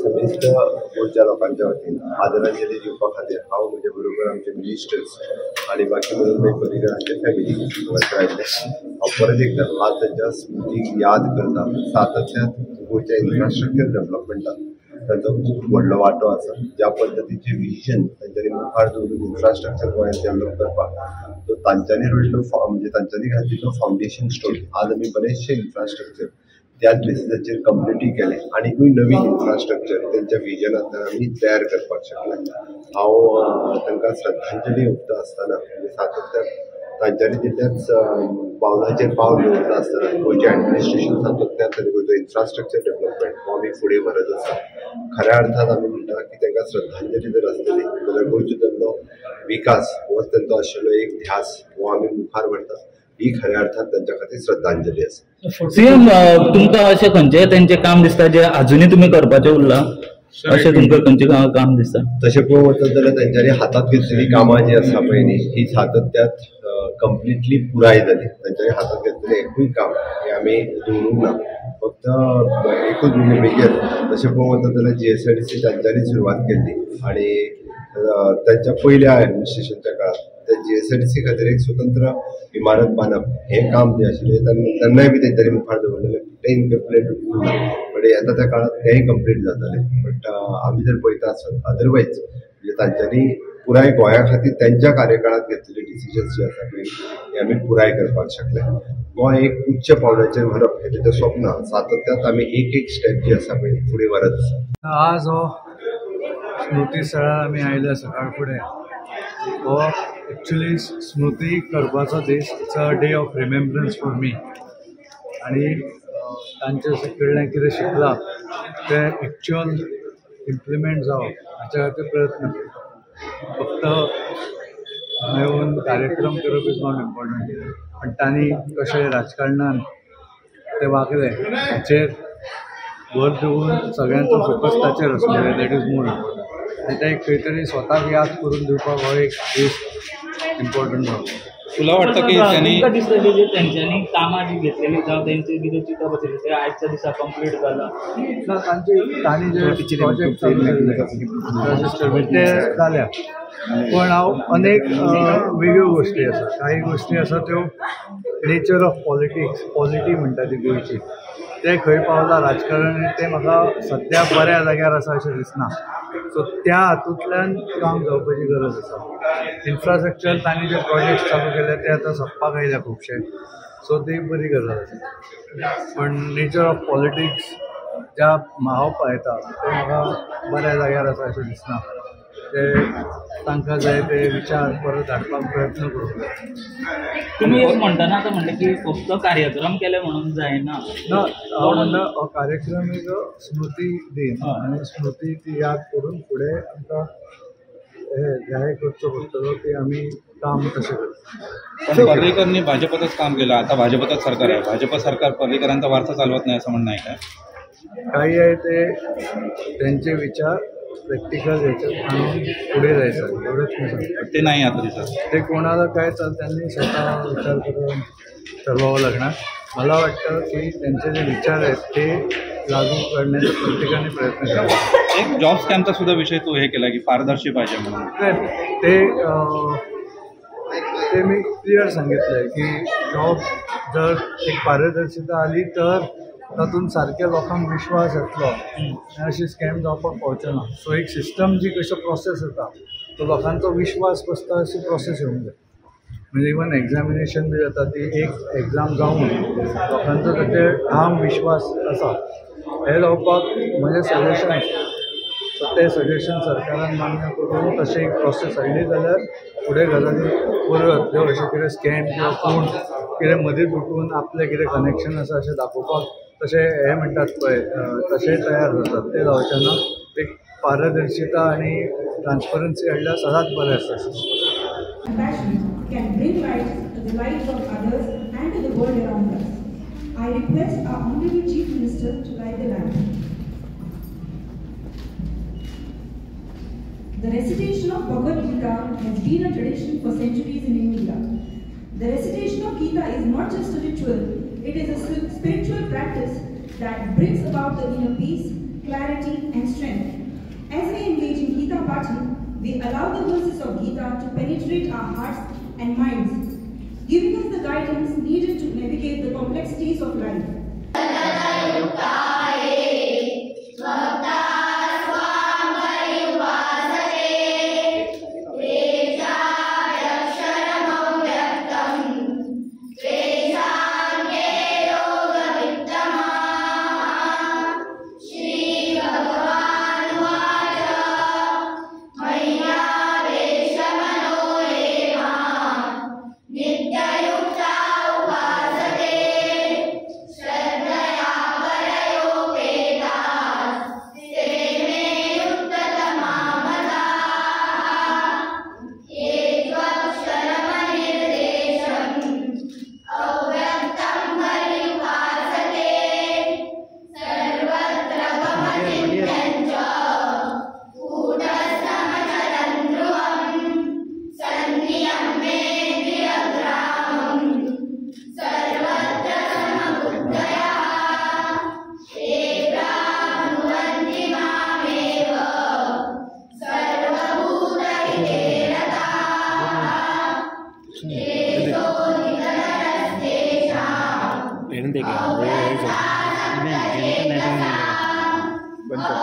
समेस्त गोंयच्या लोकांच्या वतीन आदरांजली दिवपा खातीर हांव म्हजे बरोबर आमचे मिनिस्टर्स आनी बाकी मुंबई परिगरांचे फॅमिली आयिल्ले हांव परत एकदा आज त्यांच्या स्मृतीक याद करता. सातत्यान गोंयच्या इन्फ्रास्ट्रक्चर डेव्हलपमेंटान तांचो खूब व्हडलो वांटो आसा. ज्या पद्दतीचे विजन तांच्यांनी मुखार दवरून इन्फ्रास्ट्रक्चर गोंयांत डेव्हलप करपाक तो तांच्यांनी रोयिल्लो म्हणजे तांच्यांनी घातिल्लो फावंडेशन स्टोन. आज आमी बरेचशे इन्फ्रास्ट्रक्चर त्याच बेसिसाचेर कंप्लिटी केले आनीकूय नवी इन्फ्रास्ट्रक्चर त्यांच्या विजनांतल्यान आमी तयार करपाक शकले. हांव तांकां श्रद्धांजली ओंपता आसतना म्हणजे सातत्यान तांच्यांनी दिल्ल्याच पावलाचेर पावल दवरता आसतना गोंयचें एडमिनिस्ट्रेशन सातत्यान गोंयचो इन्फ्रास्ट्रक्चर डेव्हलपमेंट हो आमी फुडें व्हरत आसा. खऱ्या अर्थान आमी म्हणटा की तांकां श्रद्धांजली जर आसतली जाल्यार गोंयचो तेन्नो विकास हो तांचो आशिल्लो एक ध्यास हो आमी मुखार व्हरता. ही खऱ्या अर्थान तांच्या खातीर श्रद्धांजली आसा. सीएम तुमकां अशें खंयचें तेंचें काम दिसता जे अजुनूय तुमी करपाचें उरलां अशें तुमकां खंयचें काम दिसता? तशें पळोवंक वचत जाल्यार तांच्यांनी हातांत घेतलेलीं कामां जी आसा पळय न्ही ही सातत्यात कंप्लिटली पुराय जाली. तांच्यांनी हातांत घेतलेलें एकूय काम हें आमी दवरूंक ना. फक्त एकूच म्हणजे बेगीन तशें पळोवंक वचत जाल्यार GSIDC तांच्यांनी सुरवात केल्ली आनी तांच्या पयल्या एडमिनिस्ट्रेशनच्या काळांत त्या GSIDC खातीर एक स्वतंत्र इमारत बांदप हें काम जें आशिल्लें तेन्नाय बी तेंच्यांनी मुखार दवरलेलें. तें इनकम्प्लीट उरलां बट येता त्या काळांत तेंय कंप्लीट जातलें. बट आमी जर पळयता आसत अदरवायज म्हणजे तांच्यांनी पुराय गोंया खातीर त्यांच्या कार्यकाळांत घेतलेले डिसिजन्स जे आसा पळय हे आमी पुराय करपाक शकले. गोंय एक उच्च पावलाचेर व्हरप हें तेजें स्वप्न सातत्यात आमी एक एक स्टेप जी आसा पळय फुडें व्हरत आसा. आज हो स्मृती स्थळार आमी आयले सकाळ फुडें हो एक्चुली स्मृती करपाचो दीस. It's a day of remembrance for me आनी तांचे कडल्यान कितें शिकलां तें एक्च्युअल इम्प्लिमेंट जावप हाच्या खातीर प्रयत्न करता. फक्त मेळून कार्यक्रम करप इज नॉट इम्पॉर्टंट पण तांणी कशें राजकारणान ते वागले हाचेर भर दिवन सगळ्यांचो फोकस ताचेर आसलो. दॅट इज मोर इम्पॉर्टंट आनी ते खंय तरी स्वताक याद करून दिवपाक हो एक दीस इम्पॉर्टंट जालो. तुला वाटतं की त्यांनी दिसतली जे तेंच्यांनी कामां जी घेतलेली जावं तेंचे कितें चिंतप आशिल्लें तें आयच्या दिसा कंप्लीट जालां ना. तांणी जे प्रोजेक्ट रजिस्टर ते जाल्या पण हांव अनेक वेगळ्यो गोश्टी आसा. काही गोश्टी आसा त्यो नेचर ऑफ पॉलिटिक्स पॉलिटी म्हणटा ती गोंयची ते खंय पावला राजकारण ते म्हाका सद्या बऱ्या जाग्यार आसा अशें दिसना. सो त्या हातूंतल्यान काम जावपाची गरज आसा. इन्फ्रास्ट्रक्चर तांणी जे प्रोजेक्ट चालू केले ते आतां सोंपपाक आयल्या खुबशे. सो ती बरी गरज आसा. पण नेचर ऑफ पॉलिटिक्स ज्या हांव पळयता ते म्हाका बऱ्या जाग्यार आसा अशें दिसना. ते तांकां जाय ते विचार परत हाडपाक प्रयत्न करूंक जाय. तुमी म्हणटना आतां म्हणलें की फक्त कार्यक्रम केले म्हणून जायना. हांव म्हणटा हो कार्यक्रम एक स्मृती दिन आनी स्मृती ती याद करून फुडें आमकां हे जाहीर करचो पडटलो की आमी काम कशें करता. पण पर्रीकरांनी भाजपतच काम केलं. आता भाजपतच सरकार आहे. भाजप सरकार पर्रीकरांचा वारसा चालवत नाही असं म्हणणं आहे काय? काही आहे ते त्यांचे विचार प्रॅक्टिकल ह्याच्यात आणून पुढे जायचं एवढंच मी सांगतो. ते नाही आता दिसत. ते कोणाला काय त्यांनी स्वतः विचार करून ठरवावं लागणार. मला वाटतं की त्यांचे जे विचार आहेत ते लागू करण्याचा प्रत्येकाने प्रयत्न करावा. एक जॉब स्कॅमचा सुद्धा विषय तो हे केला की पारदर्शी पाहिजे म्हणून. ते मी क्लिअर सांगितलं आहे की जॉब जर एक पारदर्शिता आली तर तातूंत सारक्या लोकांक विश्वास येतलो आनी अशी स्कॅम जावपाक पावचे ना. सो एक सिस्टम जी कशें प्रोसेस येता तो लोकांचो विश्वास बसता अशी प्रोसेस येवंक जाय. म्हणजे इवन एग्जामिनेशन बी जाता ती एक एग्जाम जावन लोकांचो ताचेर ठाम विश्वास आसा हें जावपाक म्हजें सजेशन. सो तें सजेशन सरकारान मान्य करून तशें एक प्रोसेस हाडली जाल्यार फुडें गजाली बऱ्यो जातल्यो. अशें कितें स्कॅम किंवा कोण कितें मदींच उठून आपलें कितें कनेक्शन आसा अशें दाखोवपाक तशें हे म्हणटात पळय तशें तयार जातात ते जावचे ना. एक पारदर्शिता आनी ट्रान्सपरन्सी हाडल्यार सदांच बरें आसता. Can bring light to the lives of others and to the world around us. I request our Honorable Chief Minister to light the lamp. The recitation of Bhagavad Gita has been a tradition for centuries in India. The recitation of Gita is not just a ritual, it is a spiritual practice that brings about the inner peace, clarity, and strength. As we engage in Gita Pathi, we allow the verses of Gita to penetrate our hearts and minds, giving us the guidance needed to navigate the complexities of life. बंद कर